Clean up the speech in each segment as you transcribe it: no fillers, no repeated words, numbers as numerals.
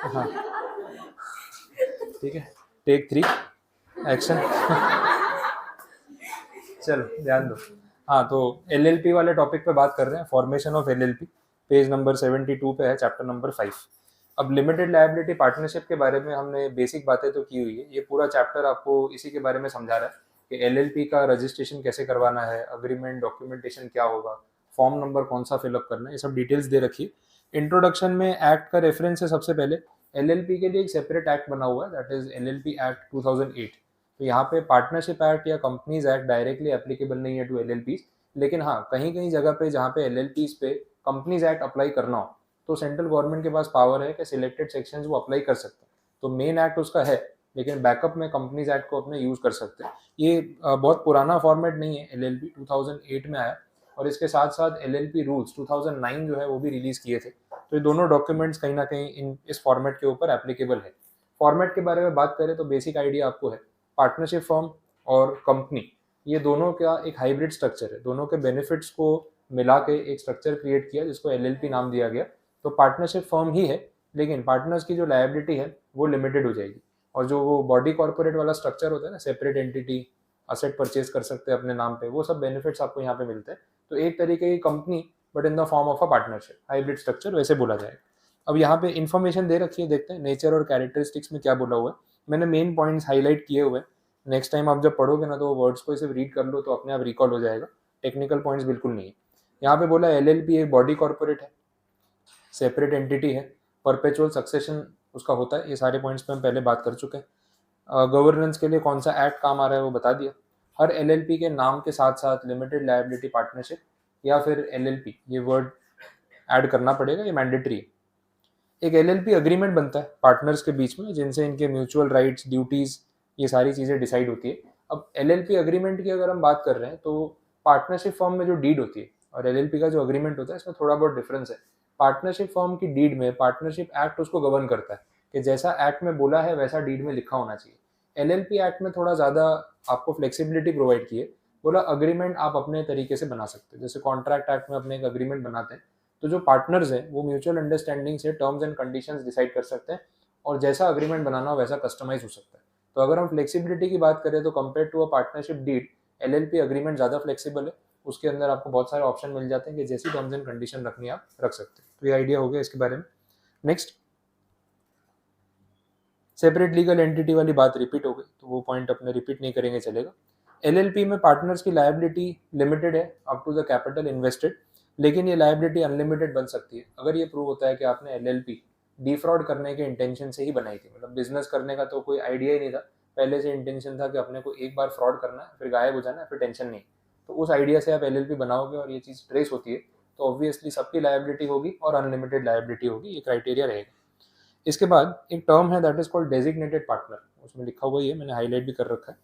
हाँ ठीक है, टेक 3 एक्शन। चलो ध्यान दो। हाँ तो एलएलपी वाले टॉपिक पे बात कर रहे हैं, formation of LLP. Page number 72 पे है, चैप्टर नंबर 5। अब लिमिटेड लायबिलिटी पार्टनरशिप के बारे में हमने बेसिक बातें तो की हुई है, ये पूरा चैप्टर आपको इसी के बारे में समझा रहा है कि एलएलपी का रजिस्ट्रेशन कैसे करवाना है, अग्रीमेंट डॉक्यूमेंटेशन क्या होगा, फॉर्म नंबर कौन सा फिलअप करना है, ये सब डिटेल्स दे रखी है। इंट्रोडक्शन में एक्ट का रेफरेंस है सबसे पहले। एलएलपी के लिए एक सेपरेट एक्ट बना हुआ है, दैट इज एलएलपी एक्ट 2008। तो यहाँ पे पार्टनरशिप एक्ट या कंपनीज एक्ट डायरेक्टली एप्लीकेबल नहीं है टू एलएलपीज, लेकिन हाँ कहीं कहीं जगह पे जहाँ पे एलएलपीज पे कंपनीज एक्ट अप्लाई करना हो तो सेंट्रल गवर्नमेंट के पास पावर है कि सिलेक्टेड सेक्शंस वो अप्लाई कर सकते हैं। तो मेन एक्ट उसका है, लेकिन बैकअप में कंपनीज एक्ट को अपने यूज कर सकते हैं। ये बहुत पुराना फॉर्मेट नहीं है, एलएलपी 2008 में आया, और इसके साथ साथ एलएलपी रूल्स 2009 जो है वो भी रिलीज किए थे। तो ये दोनों डॉक्यूमेंट्स कहीं ना कहीं इस फॉर्मेट के ऊपर एप्लीकेबल है। फॉर्मेट के बारे में बात करें तो बेसिक आइडिया आपको है, पार्टनरशिप फर्म और कंपनी ये दोनों का एक हाइब्रिड स्ट्रक्चर है, दोनों के बेनिफिट्स को मिला के एक स्ट्रक्चर क्रिएट किया जिसको एलएलपी नाम दिया गया। तो पार्टनरशिप फर्म ही है, लेकिन पार्टनर्स की जो लायबिलिटी है वो लिमिटेड हो जाएगी। और जो वो बॉडी कॉर्पोरेट वाला स्ट्रक्चर होता है ना, सेपरेट एंटिटी, असेट परचेज कर सकते हैं अपने नाम पे, वो सब बेनिफिट्स आपको यहाँ पे मिलते हैं। तो एक तरीके की company but in the form of a partnership, hybrid structure वैसे बोला जाएगा। अब यहाँ पे इन्फॉर्मेशन दे रखी है, देखते हैं नेचर और कैरेक्टरिस्टिक्स में क्या बोला हुआ है। मैंने मेन पॉइंट्स हाईलाइट किए हुए हैं, नेक्स्ट टाइम आप जब पढ़ोगे ना तो वर्ड्स को सिर्फ रीड कर लो तो अपने आप रिकॉल हो जाएगा, टेक्निकल पॉइंट्स बिल्कुल नहीं है। यहाँ पे बोला एलएलपी एक बॉडी कॉर्पोरेट है, सेपरेट एंटिटी है, परपेचुअल सक्सेशन उसका होता है, ये सारे पॉइंट्स पे हम पहले बात कर चुके हैं। गवर्नेंस के लिए कौन सा एक्ट काम आ रहा है वो बता दिया। हर एलएलपी के नाम के साथ साथ लिमिटेड लायबिलिटी पार्टनरशिप या फिर एलएलपी ये वर्ड ऐड करना पड़ेगा, ये मैंडेटरी है। एक एलएलपी अग्रीमेंट बनता है पार्टनर्स के बीच में, जिनसे इनके म्यूचुअल राइट्स, ड्यूटीज, ये सारी चीज़ें डिसाइड होती है। अब एलएलपी अग्रीमेंट की अगर हम बात कर रहे हैं तो पार्टनरशिप फर्म में जो डीड होती है और एलएलपी का जो अग्रीमेंट होता है इसमें थोड़ा बहुत डिफरेंस है। पार्टनरशिप फर्म की डीड में पार्टनरशिप एक्ट उसको गवर्न करता है कि जैसा एक्ट में बोला है वैसा डीड में लिखा होना चाहिए। एलएलपी एक्ट में थोड़ा ज़्यादा आपको फ्लेक्सिबिलिटी प्रोवाइड की है, बोला अग्रीमेंट आप अपने तरीके से बना सकते हैं, जैसे कॉन्ट्रैक्ट एक्ट में अपने एक अग्रीमेंट बनाते हैं तो जो पार्टनर्स हैं वो म्यूचुअल अंडरस्टैंडिंग से टर्म्स एंड कंडीशंस डिसाइड कर सकते हैं और जैसा अग्रीमेंट बनाना हो वैसा कस्टमाइज हो सकता है। तो अगर हम फ्लेक्सिबिलिटी की बात करें तो compare to a partnership deed LLP agreement ज़्यादा फ्लेक्सिबल है, उसके अंदर आपको बहुत सारे ऑप्शन मिल जाते हैं कि जैसी टर्म्स एंड कंडीशन रखनी आप रख सकते हैं। तो ये आइडिया हो गया इसके बारे में। नेक्स्ट, सेपरेट लीगल एंटिटी वाली बात रिपीट हो गई तो वो पॉइंट अपने रिपीट नहीं करेंगे, चलेगा। एलएलपी में पार्टनर्स की लायबिलिटी लिमिटेड है up to the capital invested, लेकिन ये लायबिलिटी अनलिमिटेड बन सकती है अगर ये प्रूव होता है कि आपने एलएलपी डिफ्रॉड करने के इंटेंशन से ही बनाई थी। मतलब बिजनेस करने का तो कोई आइडिया ही नहीं था, पहले से इंटेंशन था कि अपने को एक बार फ्रॉड करना है फिर गायब हो जाना है फिर टेंशन नहीं। तो उस आइडिया से आप एलएलपी बनाओगे और ये चीज़ ट्रेस होती है तो ऑब्वियसली सबकी लायबिलिटी होगी और अनलिमिटेड लायबिलिटी होगी, ये क्राइटेरिया रहेगा। इसके बाद एक टर्म है that is called designated partner, उसमें लिखा हुआ ही है, मैंने हाईलाइट भी कर रखा है।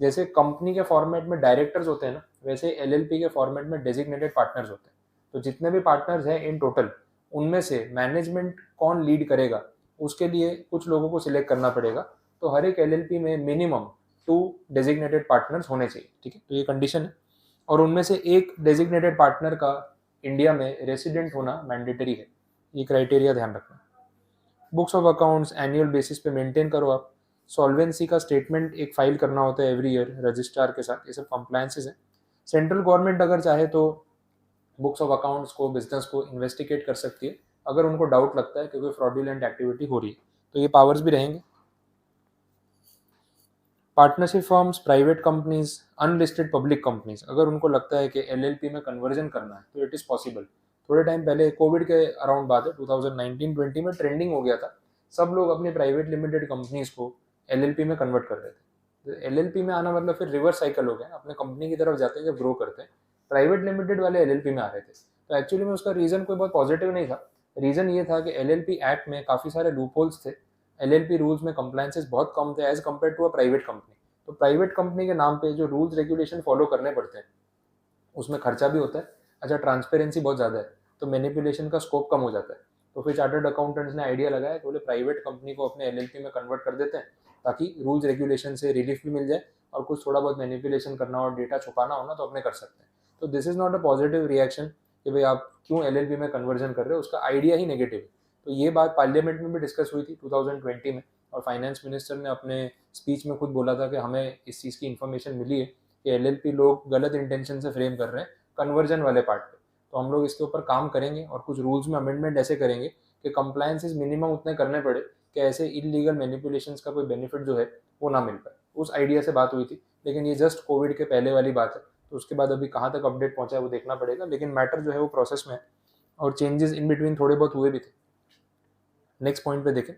जैसे कंपनी के फॉर्मेट में डायरेक्टर्स होते हैं ना, वैसे एलएलपी के फॉर्मेट में डेजिग्नेटेड पार्टनर्स होते हैं। तो जितने भी पार्टनर्स हैं इन टोटल, उनमें से मैनेजमेंट कौन लीड करेगा उसके लिए कुछ लोगों को सिलेक्ट करना पड़ेगा। तो हर एक एलएलपी में मिनिमम 2 डेजिग्नेटेड पार्टनर्स होने चाहिए, ठीक है, तो ये कंडीशन है। और उनमें से एक डेजिग्नेटेड पार्टनर का इंडिया में रेसिडेंट होना मैंडेटरी है, ये क्राइटेरिया ध्यान रखना। Books of accounts annual basis पे मेंटेन करो आप। सॉल्वेंसी का स्टेटमेंट एक फाइल करना होता है एवरी ईयर रजिस्ट्रार के साथ, ये सब कंप्लायंसेस हैं। सेंट्रल गवर्नमेंट अगर चाहे तो बुक्स ऑफ अकाउंट्स को, बिजनेस को इन्वेस्टिगेट कर सकती है अगर उनको डाउट लगता है कि कोई फ्रॉडुलेंट एक्टिविटी हो रही है, तो ये पावर्स भी रहेंगे। Partnership firms, private companies, unlisted public companies, अगर उनको लगता है कि एलएलपी में कन्वर्जन करना है तो इट इज़ पॉसिबल। थोड़े टाइम पहले कोविड के अराउंड बात है, 2019-20 में ट्रेंडिंग हो गया था, सब लोग अपनी प्राइवेट लिमिटेड कंपनीज को एलएलपी में कन्वर्ट कर रहे थे। तो एलएलपी में आना मतलब फिर रिवर्स साइकिल हो गया, अपने कंपनी की तरफ जाते हैं जब ग्रो करते हैं, प्राइवेट लिमिटेड वाले एलएलपी में आ रहे थे। तो एक्चुअली में उसका रीज़न कोई बहुत पॉजिटिव नहीं था। रीज़न ये था कि एलएलपी एक्ट में काफ़ी सारे लूपहोल्स थे, एलएलपी रूल्स में कंप्लायंसेस बहुत कम थे as compared to a private company. तो प्राइवेट कंपनी के नाम पे जो रूल्स रेगुलेशन फॉलो करने पड़ते हैं उसमें खर्चा भी होता है, अच्छा ट्रांसपेरेंसी बहुत ज़्यादा है, तो मैनिपुलेशन का स्कोप कम हो जाता है। तो फिर चार्टर्ड अकाउंटेंट्स ने आइडिया लगाया कि बोले प्राइवेट कंपनी को अपने एलएलपी में कन्वर्ट कर देते हैं ताकि रूल्स रेगुलेशन से रिलीफ भी मिल जाए और कुछ थोड़ा बहुत मैनिपुलेशन करना और डेटा छुपाना हो ना तो अपने कर सकते हैं। तो this is not a positive reaction कि भाई आप क्यों एलएलपी में कन्वर्जन कर रहे हो, उसका आइडिया ही नेगेटिव है। तो ये बात पार्लियामेंट में भी डिस्कस हुई थी 2020 में, और फाइनेंस मिनिस्टर ने अपने स्पीच में खुद बोला था कि हमें इस चीज़ की इन्फॉर्मेशन मिली है कि एलएलपी लोग गलत इंटेंशन से फ्रेम कर रहे हैं कन्वर्जन वाले पार्ट पे, तो हम लोग इसके ऊपर काम करेंगे और कुछ रूल्स में अमेंडमेंट ऐसे करेंगे कि कंप्लायंसेस मिनिमम उतने करने पड़े कि ऐसे इलीगल मैनिपुलेशंस का कोई बेनिफिट जो है वो ना मिल पाए। उस आइडिया से बात हुई थी, लेकिन ये जस्ट कोविड के पहले वाली बात है, तो उसके बाद अभी कहाँ तक अपडेट पहुंचा है वो देखना पड़ेगा, लेकिन मैटर जो है वो प्रोसेस में है और चेंजेस इन बिटवीन थोड़े बहुत हुए भी थे। नेक्स्ट पॉइंट पे देखें,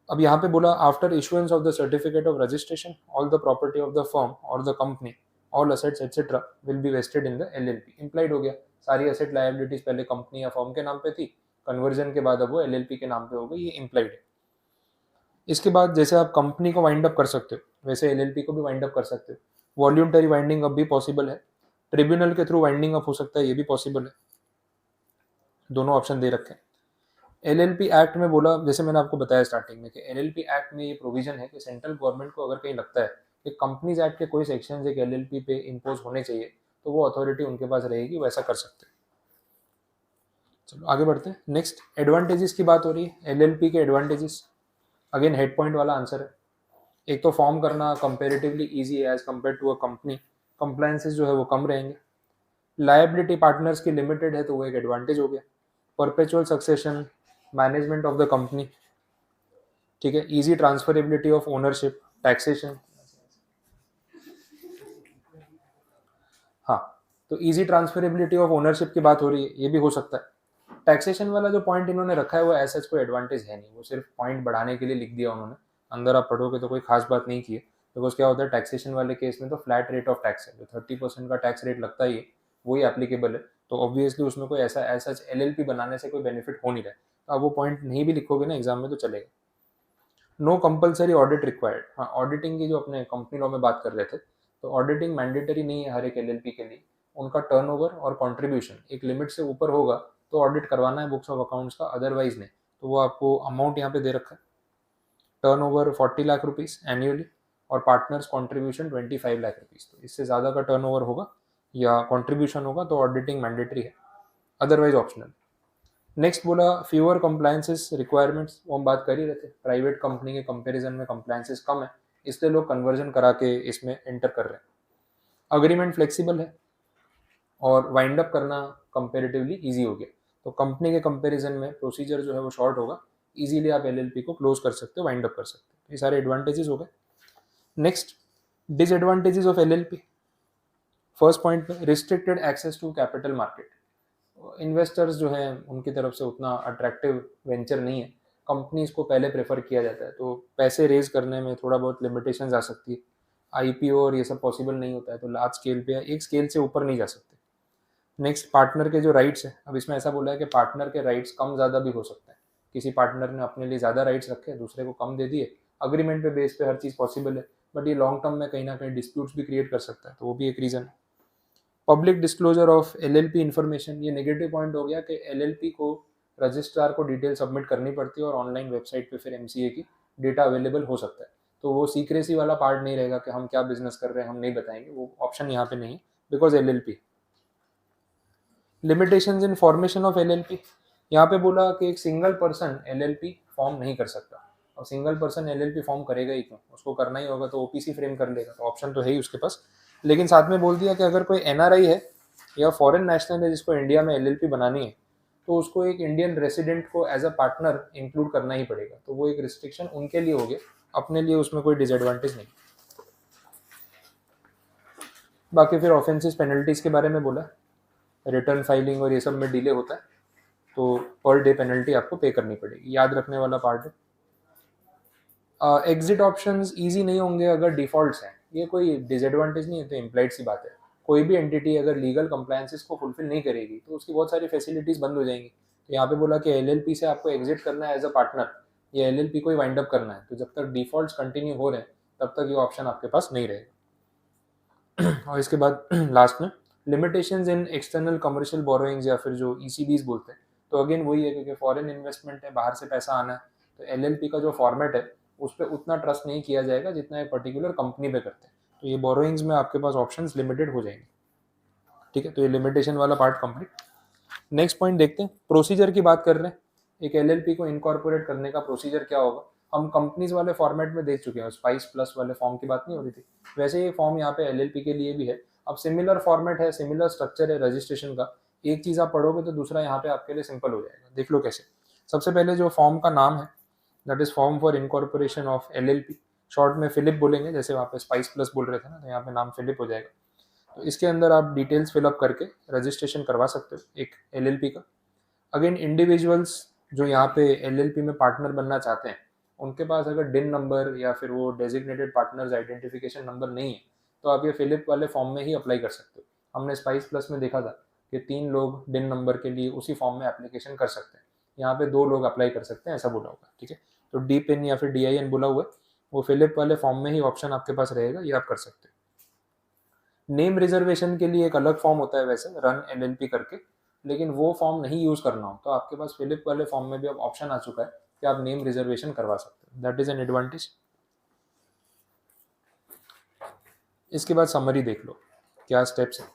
अब यहाँ पे बोला after issuance of the certificate of registration all the property of the firm और the company all assets etcetera will be vested in the LLP. Implied हो गया, सारी असेट लायबिलिटीज पहले कंपनी या फर्म के नाम पे थी, कन्वर्जन के बाद अब वो एलएलपी के नाम पे हो गई, ये इंप्लाइड है। इसके बाद जैसे आप कंपनी को वाइंड अप कर सकते हो वैसे एलएलपी को भी वाइंड अप कर सकते हो। वॉल्यूंटरी वाइंडिंग अप भी पॉसिबल है, ट्रिब्यूनल के थ्रू वाइंडिंग अप हो सकता है, ये भी पॉसिबल है, दोनों ऑप्शन दे रखे हैं। एलएलपी एक्ट में बोला, जैसे मैंने आपको बताया स्टार्टिंग में कि एलएलपी एक्ट में ये प्रोविजन है कि सेंट्रल गवर्नमेंट को अगर कहीं लगता है कि कंपनीज एक्ट के कोई सेक्शन एक एलएलपी पे इम्पोज होने चाहिए तो वो अथॉरिटी उनके पास रहेगी, वैसा कर सकते हैं। चलो आगे बढ़ते हैं। नेक्स्ट एडवांटेजेस की बात हो रही है, एलएलपी के एडवांटेजेस, अगेन हेड पॉइंट वाला आंसर है। एक तो फॉर्म करना कंपेरेटिवली इजी है as compared to a company, compliances जो है वो कम रहेंगे, लायबिलिटी पार्टनर्स की लिमिटेड है तो वो एक एडवांटेज हो गया, perpetual succession, management of the company, ठीक है, easy transferability of ownership, taxation, हाँ तो इजी ट्रांसफरेबिलिटी ऑफ ओनरशिप की बात हो रही है, ये भी हो सकता है। टैक्सेशन वाला जो पॉइंट इन्होंने रखा है वो ऐसा कोई एडवांटेज है नहीं, वो सिर्फ पॉइंट बढ़ाने के लिए लिख दिया उन्होंने, अंदर आप पढ़ोगे तो कोई खास बात नहीं की है। बिकॉज क्या होता है टैक्सेशन वाले केस में तो फ्लैट रेट ऑफ टैक्स है, जो 30% का टैक्स रेट लगता ही है वही एप्लीकेबल है, तो ऑब्वियसली उसमें कोई ऐसा एलएलपी बनाने से कोई बेनिफिट हो नहीं रहा है, तो आप वो पॉइंट नहीं भी लिखोगे ना एग्जाम में तो चलेगा। नो कंपलसरी ऑडिट रिक्वायर्ड, हाँ ऑडिटिंग की जो अपने कंपनी लॉ में बात कर रहे थे, तो ऑडिटिंग मैंडेटरी नहीं है हर एक एलएलपी के लिए, उनका टर्नओवर और कंट्रीब्यूशन एक लिमिट से ऊपर होगा तो ऑडिट करवाना है बुक्स ऑफ अकाउंट्स का, अदरवाइज नहीं। तो वो आपको अमाउंट यहाँ पे दे रखा है, टर्नओवर 40 लाख रुपीस एनुअली और पार्टनर्स कंट्रीब्यूशन 25 लाख रुपीस, तो इससे ज़्यादा का टर्नओवर होगा या कंट्रीब्यूशन होगा तो ऑडिटिंग मैंडेटरी है, अदरवाइज ऑप्शनल। नेक्स्ट बोला फ्यूअर कंप्लायंसेस रिक्वायरमेंट्स, वो हम बात कर ही रहे थे, प्राइवेट कंपनी के कंपैरिजन में कंप्लायंसेस कम है इसलिए लोग कन्वर्जन करा के इसमें एंटर कर रहे हैं। अग्रीमेंट फ्लेक्सिबल है और वाइंड अप करना कंपेरेटिवली इजी हो गया, तो कंपनी के कंपैरिजन में प्रोसीजर जो है वो शॉर्ट होगा, इजीली आप एलएलपी को क्लोज कर सकते हो, वाइंड अप कर सकते हो, ये सारे एडवांटेजेस हो गए। Next disadvantages of LLP, first point पे restricted access to capital market, investors जो हैं उनकी तरफ से उतना अट्रैक्टिव वेंचर नहीं है, कंपनीज को पहले प्रेफर किया जाता है, तो पैसे रेज करने में थोड़ा बहुत लिमिटेशंस आ सकती है, आईपीओ और ये सब पॉसिबल नहीं होता है, तो लार्ज स्केल पे या एक स्केल से ऊपर नहीं जा सकते। नेक्स्ट पार्टनर के जो राइट्स है, अब इसमें ऐसा बोला है कि पार्टनर के राइट्स कम ज़्यादा भी हो सकते हैं, किसी पार्टनर ने अपने लिए ज़्यादा राइट्स रखे दूसरे को कम दे दिए, अग्रीमेंट पे बेस पे हर चीज़ पॉसिबल है, बट ये लॉन्ग टर्म में कहीं ना कहीं डिस्प्यूट्स भी क्रिएट कर सकता है, तो वो भी एक रीज़न है। Public disclosure of LLP information, ये नेगेटिव पॉइंट हो गया कि एलएलपी को रजिस्ट्रार को डिटेल सबमिट करनी पड़ती है और ऑनलाइन वेबसाइट पे फिर एमसीए की डेटा अवेलेबल हो सकता है, तो वो सीक्रेसी वाला पार्ट नहीं रहेगा कि हम क्या बिजनेस कर रहे हैं हम नहीं बताएंगे, वो ऑप्शन यहाँ पे नहीं है because LLP. Limitations in formation of LLP, यहाँ पे बोला कि एक सिंगल पर्सन एलएलपी फॉर्म नहीं कर सकता, और सिंगल पर्सन एलएलपी फॉर्म करेगा ही क्यों, उसको करना ही होगा तो ओपीसी फ्रेम कर लेगा, तो ऑप्शन तो है ही उसके पास, लेकिन साथ में बोल दिया कि अगर कोई एनआरआई है या फॉरेन नेशनल है जिसको इंडिया में एलएलपी बनानी है तो उसको एक इंडियन रेसिडेंट को एज अ पार्टनर इंक्लूड करना ही पड़ेगा, तो वो एक रिस्ट्रिक्शन उनके लिए हो गया, अपने लिए उसमें कोई डिसएडवांटेज नहीं। बाकी फिर ऑफेंसेस पेनल्टीज के बारे में बोला, रिटर्न फाइलिंग और ये सब में डिले होता है तो पर डे पेनल्टी आपको पे करनी पड़ेगी, याद रखने वाला पार्ट है। एग्जिट ऑप्शंस इजी नहीं होंगे अगर डिफॉल्ट्स हैं, ये कोई डिसएडवांटेज नहीं है, तो इम्प्लाइड सी बात है, कोई भी एंटिटी अगर लीगल कंप्लायंसेस को फुलफिल नहीं करेगी तो उसकी बहुत सारी फैसिलिटीज बंद हो जाएंगी, तो यहाँ पे बोला कि एलएलपी से आपको एग्जिट करना है एज अ पार्टनर या एलएलपी को ही वाइंड अप करना है, तो जब तक डिफॉल्ट्स कंटिन्यू हो रहे हैं तब तक ये ऑप्शन आपके पास नहीं रहेगा। और इसके बाद लास्ट में लिमिटेशंस इन एक्सटर्नल कमर्शियल बोरोइंग्स या फिर जो ईसीबीज बोलते हैं, तो अगेन वही है क्योंकि फॉरेन इन्वेस्टमेंट है, बाहर से पैसा आना है, तो एलएलपी का जो फॉर्मेट है उस पर उतना ट्रस्ट नहीं किया जाएगा जितना एक पर्टिकुलर कंपनी पे करते हैं, तो ये बोरोइंग्स में आपके पास ऑप्शंस लिमिटेड हो जाएंगे, ठीक है, तो ये लिमिटेशन वाला पार्ट कंप्लीट। नेक्स्ट पॉइंट देखते हैं, प्रोसीजर की बात कर रहे हैं, एक एलएलपी को इनकॉर्पोरेट करने का प्रोसीजर क्या होगा, हम कंपनीज वाले फॉर्मेट में देख चुके हैं, स्पाइस प्लस वाले फॉर्म की बात नहीं हो रही थी, वैसे ये फॉर्म यहाँ पे एलएलपी के लिए भी है। अब सिमिलर फॉर्मेट है, सिमिलर स्ट्रक्चर है रजिस्ट्रेशन का, एक चीज आप पढ़ोगे तो दूसरा यहाँ पे आपके लिए सिंपल हो जाएगा। देख लो कैसे। सबसे पहले जो फॉर्म का नाम है that is form for incorporation of LLP, short में फिलिप बोलेंगे, जैसे वहाँ पे स्पाइस प्लस बोल रहे थे ना, तो यहाँ पे नाम फिलिप हो जाएगा। तो इसके अंदर आप डिटेल्स फिलअप करके रजिस्ट्रेशन करवा सकते हो एक एलएलपी का। अगेन इंडिविजुअल्स जो यहाँ पे एलएलपी में पार्टनर बनना चाहते हैं, उनके पास अगर डिन नंबर या फिर वो डेजिग्नेटेड पार्टनर्स आइडेंटिफिकेशन नंबर नहीं है, तो आप ये फिलिप वाले फॉर्म में ही अप्लाई कर सकते हो। हमने स्पाइस प्लस में देखा था कि 3 लोग डिन नंबर के लिए उसी फॉर्म में एप्लीकेशन कर सकते हैं, यहाँ पे 2 लोग अप्लाई कर सकते हैं, ऐसा बोला होगा। ठीक है, तो डी पिन या फिर DIN बोला हुआ है, वो फिलिप वाले फॉर्म में ही ऑप्शन आपके पास रहेगा, ये आप कर सकते हो। नेम रिजर्वेशन के लिए एक अलग फॉर्म होता है वैसे, रन एलएलपी करके, लेकिन वो फॉर्म नहीं यूज करना हो तो आपके पास फिलिप वाले फॉर्म में भी अब ऑप्शन आ चुका है कि आप नेम रिजर्वेशन करवा सकते हो, दैट इज एन एडवांटेज। इसके बाद समरी देख लो क्या स्टेप्स है।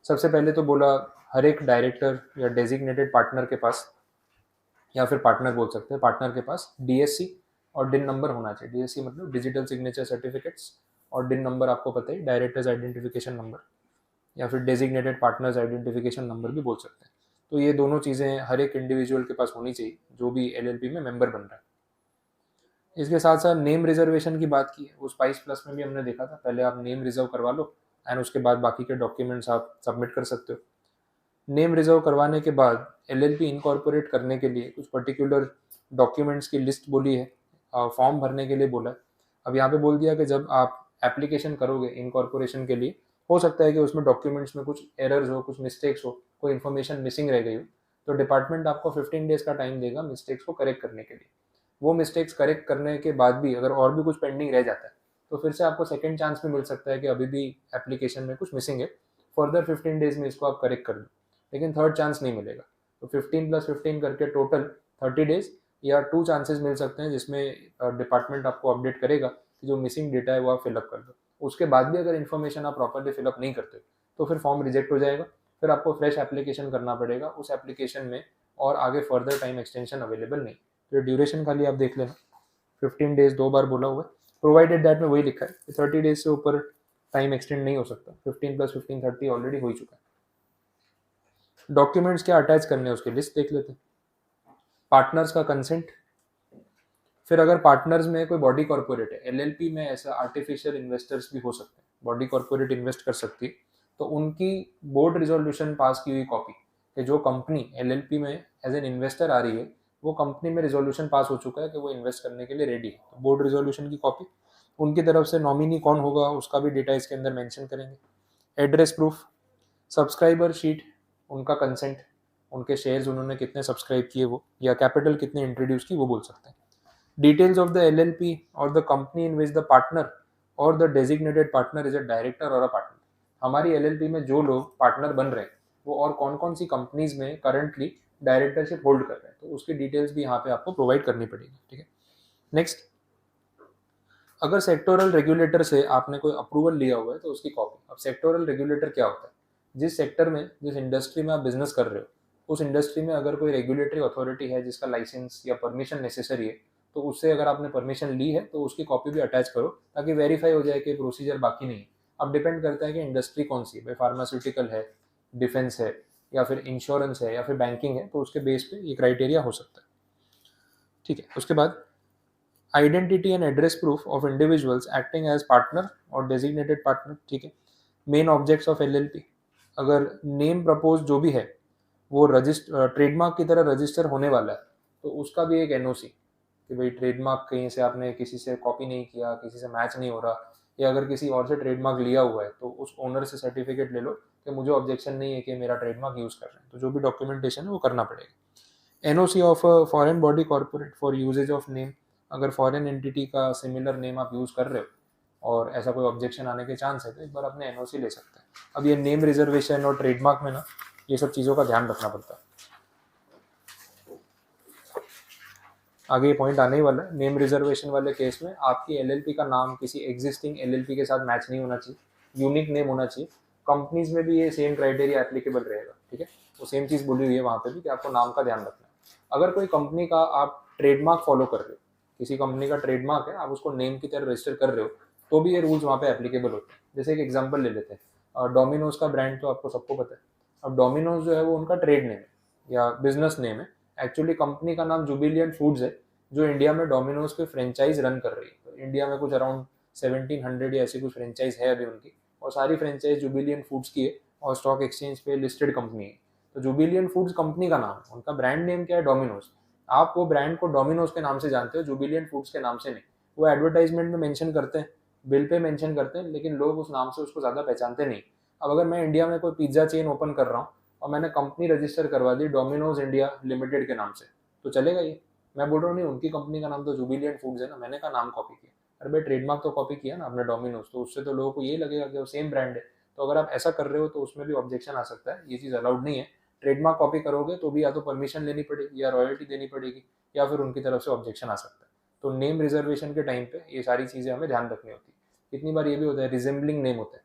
सबसे पहले तो बोला हर एक डायरेक्टर या डेजिग्नेटेड पार्टनर के पास, या फिर पार्टनर बोल सकते हैं, पार्टनर के पास DSC और डिन नंबर होना चाहिए। DSC मतलब डिजिटल सिग्नेचर सर्टिफिकेट्स, और डिन नंबर आपको पता है डायरेक्टर्स आइडेंटिफिकेशन नंबर, या फिर डेजिग्नेटेड पार्टनर्स आइडेंटिफिकेशन नंबर भी बोल सकते हैं। तो ये दोनों चीज़ें हर एक इंडिविजुअल के पास होनी चाहिए जो भी एलएलपी में मेंबर बन रहा है। इसके साथ साथ नेम रिजर्वेशन की बात की है, वो स्पाइस प्लस में भी हमने देखा था, पहले आप नेम रिजर्व करवा लो एंड उसके बाद बाकी के डॉक्यूमेंट्स आप सबमिट कर सकते हो। नेम रिजर्व करवाने के बाद एलएलपी इनकॉर्पोरेट करने के लिए कुछ पर्टिकुलर डॉक्यूमेंट्स की लिस्ट बोली है, फॉर्म भरने के लिए बोला है। अब यहाँ पे बोल दिया कि जब आप एप्लीकेशन करोगे इनकॉर्पोरेशन के लिए, हो सकता है कि उसमें डॉक्यूमेंट्स में कुछ एरर्स हो, कुछ मिस्टेक्स हो, कोई इन्फॉर्मेशन मिसिंग रह गई हो, तो डिपार्टमेंट आपको 15 डेज का टाइम देगा मिस्टेक्स को करेक्ट करने के लिए। वो मिस्टेक्स करेक्ट करने के बाद भी अगर और भी कुछ पेंडिंग रह जाता है तो फिर से आपको सेकेंड चांस भी मिल सकता है कि अभी भी एप्लीकेशन में कुछ मिसिंग है, फर्दर 15 डेज में इसको आप करेक्ट कर लो, लेकिन थर्ड चांस नहीं मिलेगा। तो 15 + 15 करके टोटल 30 डेज या 2 चांसेस मिल सकते हैं जिसमें डिपार्टमेंट आपको अपडेट करेगा कि जो मिसिंग डेटा है वो आप फिलअप कर दो। उसके बाद भी अगर इन्फॉर्मेशन आप प्रॉपरली फिलअप नहीं करते तो फिर फॉर्म रिजेक्ट हो जाएगा, फिर आपको फ्रेश एप्लीकेशन करना पड़ेगा, उस एप्लीकेशन में और आगे फर्दर टाइम एक्सटेंशन अवेलेबल नहीं। तो ड्यूरेशन खाली आप देख लेना, 15 डेज 2 बार बोला हुआ है, प्रोवाइडेड दैट में वही लिखा है कि 30 डेज से ऊपर टाइम एक्सटेंड नहीं हो सकता। 15 + 15 30 ऑलरेडी हो चुका है। डॉक्यूमेंट्स क्या अटैच करने हैं उसकी लिस्ट देख लेते हैं। पार्टनर्स का कंसेंट, फिर अगर पार्टनर्स में कोई बॉडी कॉर्पोरेट है, एलएलपी में ऐसा आर्टिफिशियल इन्वेस्टर्स भी हो सकते हैं, बॉडी कॉर्पोरेट इन्वेस्ट कर सकती है, तो उनकी बोर्ड रिजोल्यूशन पास की हुई कॉपी, कि जो कंपनी एलएलपी में एज एन इन्वेस्टर आ रही है वो कंपनी में रिजोल्यूशन पास हो चुका है कि वो इन्वेस्ट करने के लिए रेडी है, तो बोर्ड रिजोल्यूशन की कॉपी, उनकी तरफ से नॉमिनी कौन होगा उसका भी डेटा इसके अंदर मेंशन करेंगे। एड्रेस प्रूफ, सब्सक्राइबर शीट, उनका कंसेंट, उनके शेयर्स उन्होंने कितने सब्सक्राइब किए वो, या कैपिटल कितने इंट्रोड्यूस की वो बोल सकते हैं। डिटेल्स ऑफ द एलएलपी और the company in which the partner और the designated partner is a director और अ पार्टनर। हमारी एलएलपी में जो लोग पार्टनर बन रहे हैं वो और कौन कौन सी कंपनीज में करंटली डायरेक्टरशिप होल्ड कर रहे हैं, तो उसकी डिटेल्स भी यहाँ पे आपको प्रोवाइड करनी पड़ेगी। ठीक है, नेक्स्ट, अगर सेक्टोरल रेगुलेटर से आपने कोई अप्रूवल लिया हुआ है तो उसकी कॉपी। अब सेक्टोरल रेगुलेटर क्या होता है, जिस सेक्टर में, जिस इंडस्ट्री में आप बिजनेस कर रहे हो उस इंडस्ट्री में अगर कोई रेगुलेटरी अथॉरिटी है जिसका लाइसेंस या परमिशन नेसेसरी है, तो उससे अगर आपने परमिशन ली है तो उसकी कॉपी भी अटैच करो ताकि वेरीफाई हो जाए कि प्रोसीजर बाकी नहीं है। अब डिपेंड करता है कि इंडस्ट्री कौन सी है, भाई फार्मास्यूटिकल है, डिफेंस है, या फिर इंश्योरेंस है, या फिर बैंकिंग है, तो उसके बेस पे ये क्राइटेरिया हो सकता है। ठीक है, उसके बाद identity and address proof of individuals acting as partner और डेजिग्नेटेड पार्टनर। ठीक है, मेन ऑब्जेक्ट्स ऑफ एलएलपी, अगर नेम प्रपोज जो भी है वो रजिस्टर ट्रेडमार्क की तरह रजिस्टर होने वाला है तो उसका भी एक एनओसी, कि भाई ट्रेडमार्क कहीं से आपने किसी से कॉपी नहीं किया, किसी से मैच नहीं हो रहा, या अगर किसी और से ट्रेडमार्क लिया हुआ है तो उस ओनर से सर्टिफिकेट ले लो कि मुझे ऑब्जेक्शन नहीं है कि मेरा ट्रेडमार्क यूज़ कर रहे हैं, तो जो भी डॉक्यूमेंटेशन है वो करना पड़ेगा। NOC of foreign body corporate for usages of name, अगर फॉरेन एंटिटी का सिमिलर नेम आप यूज़ कर रहे हो और ऐसा कोई ऑब्जेक्शन आने के चांस है तो एक बार अपने एनओसी ले सकते हैं। अब ये नेम रिजर्वेशन और ट्रेडमार्क में ना ये सब चीज़ों का ध्यान रखना पड़ता है। आगे ये पॉइंट आने ही वाला है, नेम रिजर्वेशन वाले केस में आपकी एलएलपी का नाम किसी एग्जिस्टिंग एलएलपी के साथ मैच नहीं होना चाहिए, यूनिक नेम होना चाहिए। कंपनीज में भी ये सेम क्राइटेरिया एप्लीकेबल रहेगा। ठीक है, वो सेम चीज़ बोली हुई है वहाँ पे भी कि आपको नाम का ध्यान रखना है। अगर कोई कंपनी का आप ट्रेडमार्क फॉलो कर रहे हो, किसी कंपनी का ट्रेडमार्क है, आप उसको नेम की तरह रजिस्टर कर रहे हो, तो भी ये रूल्स वहाँ पे एप्लीकेबल होते हैं। जैसे एक एग्जांपल ले लेते हैं, डोमिनोज का ब्रांड तो आपको सबको पता है। अब डोमिनोज जो है वो उनका ट्रेड नेम है या बिजनेस नेम है। एक्चुअली कंपनी का नाम जुबिलियंट फूड्स है, जो इंडिया में डोमिनोज के फ्रेंचाइज रन कर रही है। तो इंडिया में कुछ अराउंड 1700 या ऐसी कुछ फ्रेंचाइज है अभी उनकी, और सारी फ्रेंचाइज जुबिलियंट फूड्स की है और स्टॉक एक्सचेंज पे लिस्टेड कंपनी है। तो जुबिलियंट फूड्स कंपनी का नाम है, उनका ब्रांड नेम क्या है, डोमिनोज। आप वो ब्रांड को डोमिनोज के नाम से जानते हो, जुबिलियंट फूड्स के नाम से नहीं। वो एडवर्टाइजमेंट में मेंशन करते हैं, बिल पे मेंशन करते हैं, लेकिन लोग उस नाम से उसको ज़्यादा पहचानते नहीं। अब अगर मैं इंडिया में कोई पिज्ज़ा चेन ओपन कर रहा हूँ और मैंने कंपनी रजिस्टर करवा दी डोमिनोज इंडिया लिमिटेड के नाम से, तो चलेगा ये? मैं बोल रहा हूँ नहीं, उनकी कंपनी का नाम तो जुबिलियंट फूड्स है ना, मैंने का नाम कॉपी किया। अरे भाई, ट्रेडमार्क तो कॉपी किया ना आपने डोमिनोज, तो उससे तो लोगों को ये लगेगा कि वो सेम ब्रांड है। तो अगर आप ऐसा कर रहे हो तो उसमें भी ऑब्जेक्शन आ सकता है, ये चीज़ अलाउड नहीं है। ट्रेडमार्क कॉपी करोगे तो भी या तो परमिशन लेनी पड़ेगी या रॉयल्टी देनी पड़ेगी, या फिर उनकी तरफ से ऑब्जेक्शन आ सकता है। तो नेम रिजर्वेशन के टाइम पे ये सारी चीज़ें हमें ध्यान रखनी होती है। कितनी बार ये भी होता है, रिजेंबलिंग नेम होता है,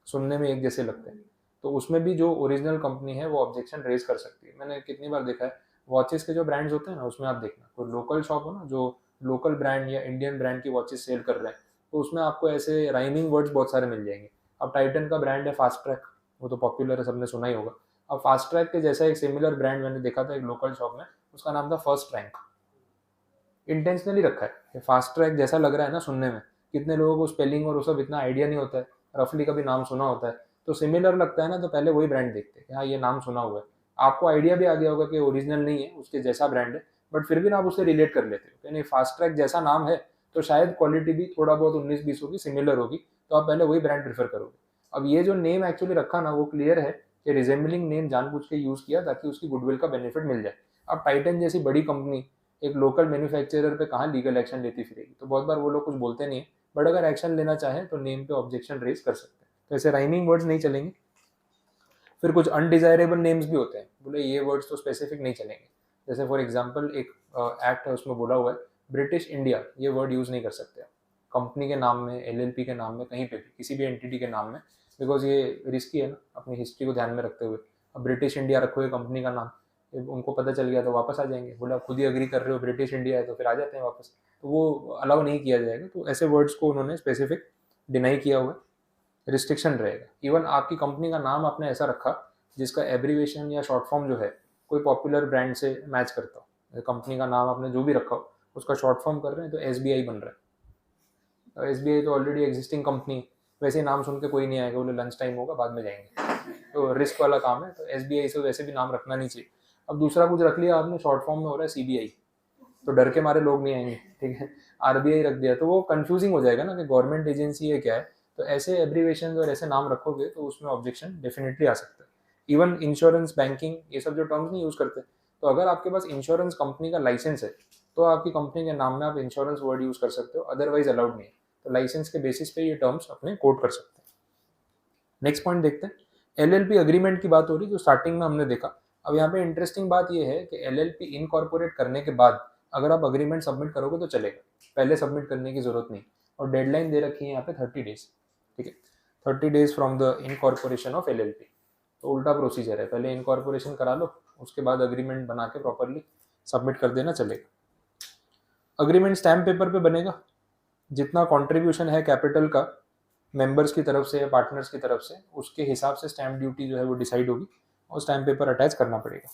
सुनने में एक जैसे लगते हैं, तो उसमें भी जो ओरिजिनल कंपनी है वो ऑब्जेक्शन रेज कर सकती है। मैंने कितनी बार देखा है, वॉचेस के जो ब्रांड्स होते हैं ना, उसमें आप देखना कोई लोकल शॉप हो ना, जो लोकल ब्रांड या इंडियन ब्रांड की वॉचेस सेल कर रहे हैं, तो उसमें आपको ऐसे राइमिंग वर्ड्स बहुत सारे मिल जाएंगे। अब टाइटन का ब्रांड है फास्ट ट्रैक, वो तो पॉपुलर है, सबने सुना ही होगा। अब फास्ट ट्रैक के जैसा एक सिमिलर ब्रांड मैंने देखा था एक लोकल शॉप में, उसका नाम था फर्स्ट रैंक। इंटेंशनली रखा है, फास्ट ट्रैक जैसा लग रहा है ना सुनने में, कितने लोगों को स्पेलिंग और वो सब इतना आइडिया नहीं होता है, रफली कभी नाम सुना होता है, तो सिमिलर लगता है ना, तो पहले वही ब्रांड देखते हैं कि हाँ ये नाम सुना हुआ है। आपको आइडिया भी आ गया होगा कि ओरिजिनल नहीं है, उसके जैसा ब्रांड है, बट फिर भी ना आप उससे रिलेट कर लेते हो कि नहीं फास्ट ट्रैक जैसा नाम है, तो शायद क्वालिटी भी थोड़ा बहुत 19-20 होगी, सिमिलर होगी, तो आप पहले वही ब्रांड प्रेफर करोगे। अब ये जो नेम एक्चुअली रखा ना, वो क्लियर है कि रिजेंबलिंग नेम जानबूझ के यूज किया ताकि उसकी गुडविल का बेनिफिट मिल जाए। अब टाइटन जैसी बड़ी कंपनी एक लोकल मैन्युफैक्चरर पे कहाँ लीगल एक्शन लेती फिरेगी, तो बहुत बार वो लोग कुछ बोलते नहीं है, बट अगर एक्शन लेना चाहे तो नेम पे ऑब्जेक्शन रेज कर सकते हैं। तो ऐसे राइमिंग वर्ड्स नहीं चलेंगे। फिर कुछ अनडिजायरेबल नेम्स भी होते हैं, बोले ये वर्ड्स तो स्पेसिफिक नहीं चलेंगे। जैसे फॉर एग्जाम्पल एक एक्ट है, उसमें बोला हुआ है ब्रिटिश इंडिया, ये वर्ड यूज़ नहीं कर सकते कंपनी के नाम में, एलएलपी के नाम में, कहीं पे भी किसी भी एंटिटी के नाम में, बिकॉज ये रिस्की है ना, अपनी हिस्ट्री को ध्यान में रखते हुए। अब ब्रिटिश इंडिया रखोगे कंपनी का नाम, उनको पता चल गया तो वापस आ जाएंगे, बोला खुद ही अग्री कर रहे हो ब्रिटिश इंडिया है, तो फिर आ जाते हैं वापस, तो वो अलाउ नहीं किया जाएगा। तो ऐसे वर्ड्स को उन्होंने स्पेसिफिक डिनाई किया हुआ है, रिस्ट्रिक्शन रहेगा। इवन आपकी कंपनी का नाम आपने ऐसा रखा जिसका एब्रीवेशन या शॉर्ट फॉर्म जो है कोई पॉपुलर ब्रांड से मैच करता हो, कंपनी का नाम आपने जो भी रखा हो उसका शॉर्ट फॉर्म कर रहे हैं, तो एसबीआई बन रहा है। एसबीआई तो ऑलरेडी एग्जिस्टिंग कंपनी है, वैसे ही नाम सुन के कोई नहीं आएगा, बोले लंच टाइम होगा बाद में जाएंगे, तो रिस्क वाला काम है, तो एसबीआई से वैसे भी नाम रखना नहीं चाहिए। अब दूसरा कुछ रख लिया आपने, शॉर्ट फॉर्म में हो रहा है सीबीआई, तो डर के मारे लोग नहीं आएंगे, ठीक है, आरबीआई रख दिया तो वो कंफ्यूजिंग हो जाएगा ना कि गवर्नमेंट एजेंसी है क्या है। तो ऐसे एब्रीवेशन और ऐसे नाम रखोगे तो उसमें ऑब्जेक्शन डेफिनेटली आ सकता है। इवन इंश्योरेंस, बैंकिंग, ये सब जो टर्म्स नहीं यूज करते, तो अगर आपके पास इंश्योरेंस कंपनी का लाइसेंस है तो आपकी कंपनी के नाम में आप इंश्योरेंस वर्ड यूज कर सकते हो, अदरवाइज अलाउड नहीं है। तो लाइसेंस के बेसिस पे ये टर्म्स अपने कोट कर सकते हैं। नेक्स्ट पॉइंट देखते हैं, एलएलपी अग्रीमेंट की बात हो रही जो स्टार्टिंग में हमने देखा। अब यहाँ पे इंटरेस्टिंग बात ये है कि एलएलपी इनकॉर्पोरेट करने के बाद अगर आप अग्रीमेंट सबमिट करोगे तो चलेगा, पहले सबमिट करने की जरूरत नहीं। और डेडलाइन दे रखी है यहाँ पे 30 डेज, ठीक है, 30 days from the incorporation of LLP. तो उल्टा प्रोसीजर है, पहले इनकॉर्पोरेशन करा लो, उसके बाद अग्रीमेंट बना के प्रॉपरली सबमिट कर देना, चलेगा। अग्रीमेंट स्टैम्प पेपर पे बनेगा, जितना कंट्रीब्यूशन है कैपिटल का मेंबर्स की तरफ से या पार्टनर्स की तरफ से, उसके हिसाब से स्टैम्प ड्यूटी जो है वो डिसाइड होगी और स्टैम्प पेपर अटैच करना पड़ेगा।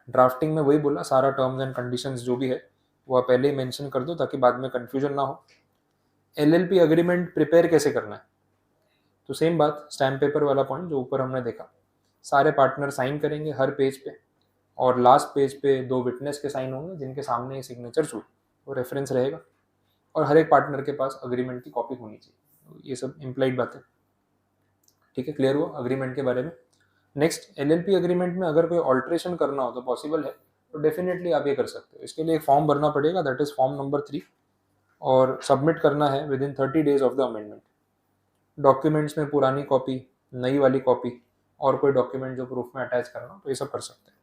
ड्राफ्टिंग में वही बोला, सारा टर्म्स एंड कंडीशंस जो भी है वो आप पहले ही मेंशन कर दो ताकि बाद में कंफ्यूजन ना हो। एलएलपी अग्रीमेंट प्रिपेयर कैसे करना है, तो सेम बात, स्टैम्प पेपर वाला पॉइंट जो ऊपर हमने देखा, सारे पार्टनर साइन करेंगे हर पेज पे, और लास्ट पेज पे 2 विटनेस के साइन होंगे जिनके सामने सिग्नेचर हुई, वो रेफरेंस रहेगा, और हर एक पार्टनर के पास अग्रीमेंट की कॉपी होनी चाहिए। ये सब इम्प्लाइड बातें, ठीक है, क्लियर हुआ अग्रीमेंट के बारे में। नेक्स्ट, एलएलपी अग्रीमेंट में अगर कोई ऑल्ट्रेशन करना हो तो पॉसिबल है, तो डेफिनेटली आप ये कर सकते हो। इसके लिए एक फॉर्म भरना पड़ेगा, दैट इज फॉर्म नंबर 3, और सबमिट करना है with in 30 days of the amendment. Documents में पुरानी कॉपी, नई वाली कॉपी, और कोई डॉक्यूमेंट जो प्रूफ में अटैच करना हो, तो ये सब कर सकते हैं,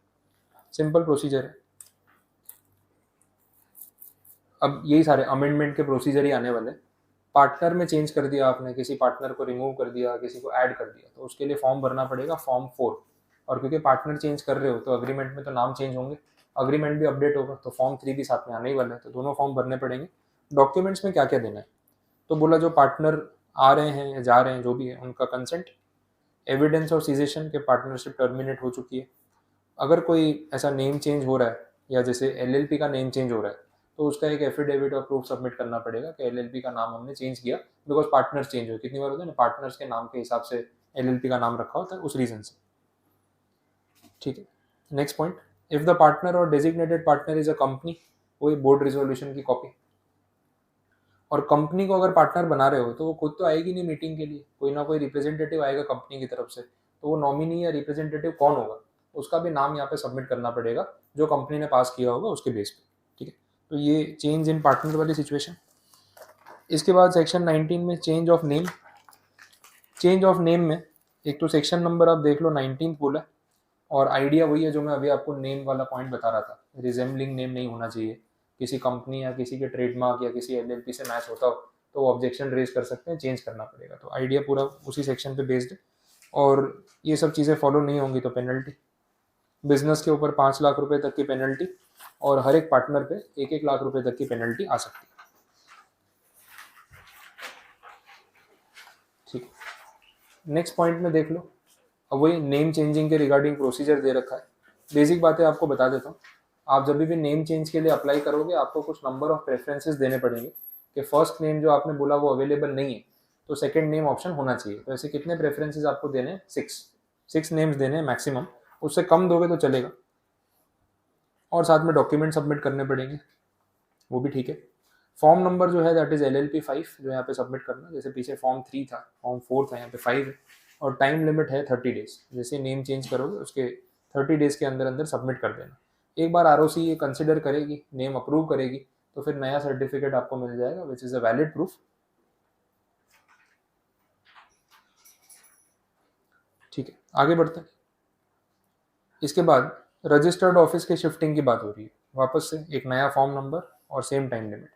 सिंपल प्रोसीजर है। अब यही सारे अमेंडमेंट के प्रोसीजर ही आने वाले। पार्टनर में चेंज कर दिया आपने, किसी पार्टनर को रिमूव कर दिया, किसी को ऐड कर दिया, तो उसके लिए फॉर्म भरना पड़ेगा, फॉर्म 4, और क्योंकि पार्टनर चेंज कर रहे हो तो अग्रीमेंट में तो नाम चेंज होंगे, अग्रीमेंट भी अपडेट होगा, तो फॉर्म 3 भी साथ में आने ही वाला है, तो दोनों फॉर्म भरने पड़ेंगे। डॉक्यूमेंट्स में क्या क्या देना है, तो बोला जो पार्टनर आ रहे हैं या जा रहे हैं जो भी है उनका कंसेंट, एविडेंस और सीजेशन के पार्टनरशिप टर्मिनेट हो चुकी है। अगर कोई ऐसा नेम चेंज हो रहा है या जैसे एलएलपी का नेम चेंज हो रहा है तो उसका एक एफिडेविट और प्रूफ सबमिट करना पड़ेगा कि एलएलपी का नाम हमने चेंज किया बिकॉज पार्टनर्स चेंज हो, कितनी बार होता है ना, पार्टनर्स के नाम के हिसाब से एलएलपी का नाम रखा होता है उस रीजन से। ठीक है, next point, if the partner और designated partner is a company, वही बोर्ड रिजोल्यूशन की कॉपी। और कंपनी को अगर पार्टनर बना रहे हो तो वो खुद तो आएगी नहीं मीटिंग के लिए, कोई ना कोई रिप्रेजेंटेटिव आएगा कंपनी की तरफ से, तो वो नॉमिनी या रिप्रेजेंटेटिव कौन होगा उसका भी नाम यहाँ पे सबमिट करना पड़ेगा जो कंपनी ने पास किया होगा उसके बेस पे। ठीक है, तो ये चेंज इन पार्टनर वाली सिचुएशन। इसके बाद सेक्शन 19 में change of name. Change of name में एक तो सेक्शन नंबर आप देख लो 19 बोला है, और आइडिया वही है जो मैं अभी आपको नेम वाला पॉइंट बता रहा था, रिजेंबलिंग नेम नहीं होना चाहिए, किसी कंपनी या किसी के ट्रेडमार्क या किसी एलएलपी से मैच होता हो तो वो ऑब्जेक्शन रेज कर सकते हैं, चेंज करना पड़ेगा। तो आइडिया पूरा उसी सेक्शन पे बेस्ड है, और ये सब चीज़ें फॉलो नहीं होंगी तो पेनल्टी, बिजनेस के ऊपर 5 लाख रुपए तक की पेनल्टी, और हर एक पार्टनर पे 1-1 लाख रुपए तक की पेनल्टी आ सकती है। ठीक, नेक्स्ट पॉइंट में देख लो, अब वही नेम चेंजिंग के रिगार्डिंग प्रोसीजर दे रखा है। बेसिक बातें आपको बता देता हूँ, आप जब भी नेम चेंज के लिए अप्लाई करोगे आपको कुछ नंबर ऑफ प्रेफरेंसेस देने पड़ेंगे कि फर्स्ट नेम जो आपने बोला वो अवेलेबल नहीं है तो सेकंड नेम ऑप्शन होना चाहिए। तो ऐसे कितने प्रेफरेंसेस आपको देने हैं, 6 नेम्स देने हैं मैक्सिमम, उससे कम दोगे तो चलेगा। और साथ में डॉक्यूमेंट सबमिट करने पड़ेंगे, वो भी ठीक है। फॉर्म नंबर जो है दैट इज LLP 5 जो यहाँ पे सबमिट करना, जैसे पीछे फॉर्म 3 था, फॉर्म 4 था, यहाँ पे 5 है, और टाइम लिमिट है 30 डेज। जैसे नेम चेंज करोगे उसके 30 डेज के अंदर अंदर सबमिट कर देना। एक बार ROC ये कंसिडर करेगी, नेम अप्रूव करेगी, तो फिर नया सर्टिफिकेट आपको मिल जाएगा which is a valid proof. ठीक है, आगे बढ़ते हैं। इसके बाद रजिस्टर्ड ऑफिस के शिफ्टिंग की बात हो रही है, वापस से एक नया फॉर्म नंबर और सेम टाइम लिमिट,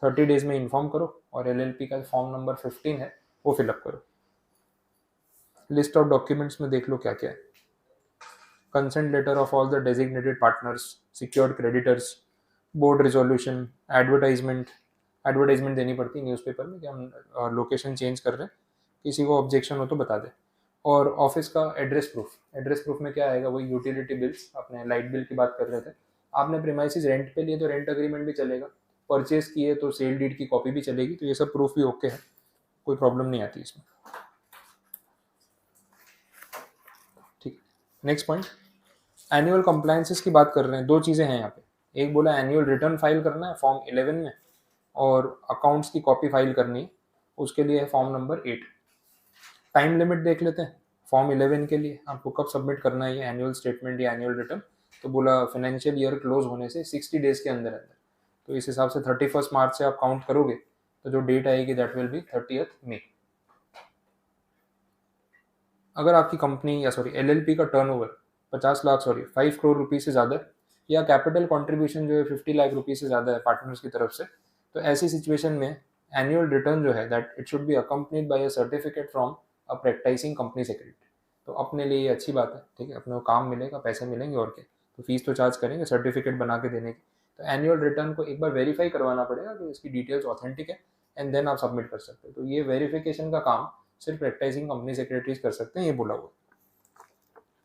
30 डेज में इन्फॉर्म करो, और LLP का फॉर्म नंबर 15 है वो फिलअप करो। लिस्ट ऑफ डॉक्यूमेंट्स में देख लो क्या क्या है, consent letter of all the designated partners, secured creditors, board resolution, advertisement देनी पड़ती है न्यूज़पेपर में कि हम लोकेशन चेंज कर रहे हैं, किसी को ऑब्जेक्शन हो तो बता दे। और ऑफिस का एड्रेस प्रूफ, एड्रेस प्रूफ में क्या आएगा, वही यूटिलिटी बिल्स, अपने लाइट बिल की बात कर रहे थे, आपने प्रीमाइसिस रेंट पे लिए तो रेंट अग्रीमेंट भी चलेगा, परचेज किए तो सेल डीड की कॉपी भी चलेगी, तो ये सब प्रूफ भी ओके है, कोई प्रॉब्लम नहीं आती इसमें। ठीक, नेक्स्ट पॉइंट, एनुअल कंप्लायंसेस की बात कर रहे हैं। दो चीज़ें हैं यहाँ पे, एक बोला एनुअल रिटर्न फाइल करना है फॉर्म 11 में, और अकाउंट्स की कॉपी फाइल करनी है, उसके लिए है फॉर्म नंबर 8। टाइम लिमिट देख लेते हैं, फॉर्म 11 के लिए आपको कब सबमिट करना है ये एनुअल स्टेटमेंट या एनुअल रिटर्न, तो बोला फाइनेंशियल ईयर क्लोज होने से 60 डेज के अंदर अंदर, तो इस हिसाब से 31 मार्च से आप काउंट करोगे तो जो डेट आएगी दैट विल बी 30 मई। अगर आपकी कंपनी या LLP का टर्नओवर 5 करोड़ रुपीज़ से ज़्यादा है, या कैपिटल कंट्रीब्यूशन जो है 50 लाख रुपीज़ से ज़्यादा है पार्टनर्स की तरफ से, तो ऐसी सिचुएशन में एनुअल रिटर्न जो है that it should be accompanied by a certificate from a practising company secretary. तो अपने लिए ये अच्छी बात है, ठीक है, अपने को काम मिलेगा, पैसे मिलेंगे और क्या, तो फीस तो चार्ज करेंगे सर्टिफिकेट बना के देने की। तो एनुअल रिटर्न को एक बार वेरीफाई करवाना पड़ेगा कि इसकी डिटेल्स ऑथेंटिक है, एंड देन आप सबमिट कर सकते हो। तो ये वेरिफिकेशन का काम सिर्फ प्रैक्टिसिंग कंपनी सेक्रेटरीज कर सकते हैं, ये बोला हुआ।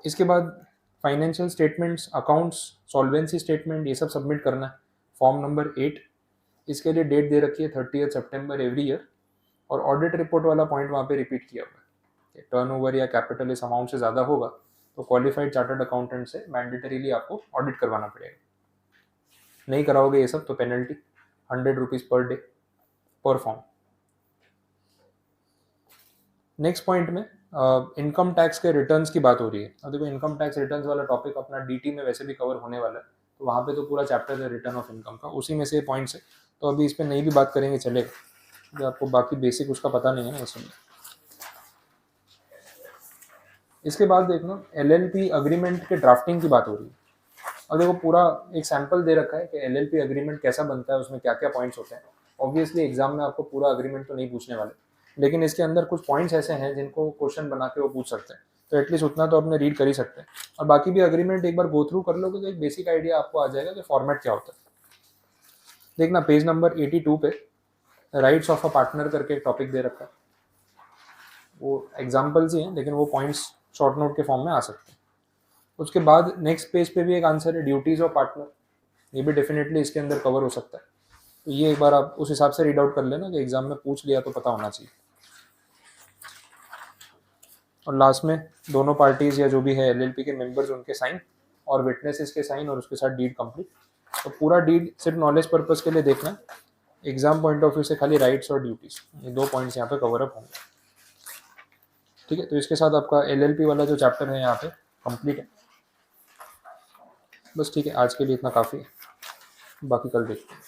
इसके बाद financial statements, accounts, solvency statement, ये सब सबमिट करना है, फॉर्म नंबर 8। इसके लिए डेट दे रखी है 30 सितंबर एवरी ईयर, और ऑडिट रिपोर्ट वाला पॉइंट वहाँ पे रिपीट किया हुआ है, टर्नओवर या कैपिटल इस अमाउंट से ज़्यादा होगा तो क्वालिफाइड चार्टर्ड अकाउंटेंट से मैंडेटरीली आपको ऑडिट करवाना पड़ेगा। नहीं कराओगे ये सब तो पेनल्टी 100 रुपीज़ पर डे पर फॉर्म। नेक्स्ट पॉइंट में इनकम टैक्स के रिटर्न्स की बात हो रही है। अब देखो इनकम टैक्स रिटर्न्स वाला टॉपिक अपना DT में वैसे भी कवर होने वाला है, तो वहाँ पे तो पूरा चैप्टर है रिटर्न ऑफ इनकम का, उसी में से पॉइंट्स है, तो अभी इस पर नहीं भी बात करेंगे चलेगा, जो आपको बाकी बेसिक उसका पता नहीं है ना इसमें। इसके बाद देखना LLP अग्रीमेंट के ड्राफ्टिंग की बात हो रही है। अब देखो पूरा एक सैंपल दे रखा है कि LLP अग्रीमेंट कैसा बनता है, उसमें क्या क्या पॉइंट्स होते हैं। ऑब्वियसली एग्जाम में आपको पूरा अग्रीमेंट तो नहीं पूछने वाले, लेकिन इसके अंदर कुछ पॉइंट्स ऐसे हैं जिनको क्वेश्चन बना के वो पूछ सकते हैं। तो एटलीस्ट उतना तो अपने रीड कर ही सकते हैं, और बाकी भी अग्रीमेंट एक बार गो थ्रू कर लोगे तो एक बेसिक आइडिया आपको आ जाएगा कि फॉर्मेट क्या होता है। देखना पेज नंबर 82 पे राइट्स ऑफ अ पार्टनर करके एक टॉपिक दे रखा है, वो एग्जाम्पल्स ही हैं लेकिन वो पॉइंट्स शॉर्ट नोट के फॉर्म में आ सकते हैं। उसके बाद नेक्स्ट पेज पे भी एक आंसर है ड्यूटीज ऑफ पार्टनर, ये भी डेफिनेटली इसके अंदर कवर हो सकता है, तो ये एक बार आप उस हिसाब से रीड आउट कर लेना कि एग्जाम में पूछ लिया तो पता होना चाहिए। और लास्ट में दोनों पार्टीज या जो भी है एलएलपी के मेंबर्स उनके साइन और विटनेसेस के साइन और उसके साथ डीड कंप्लीट। तो पूरा डीड सिर्फ नॉलेज पर्पस के लिए देखना है, एग्जाम पॉइंट ऑफ व्यू से खाली राइट्स और ड्यूटीज, ये 2 पॉइंट्स यहाँ पे कवर अप होंगे। ठीक है, तो इसके साथ आपका एलएलपी वाला जो चैप्टर है यहाँ पे कंप्लीट है। बस ठीक है, आज के लिए इतना काफ़ी है, बाकी कल देखते हैं।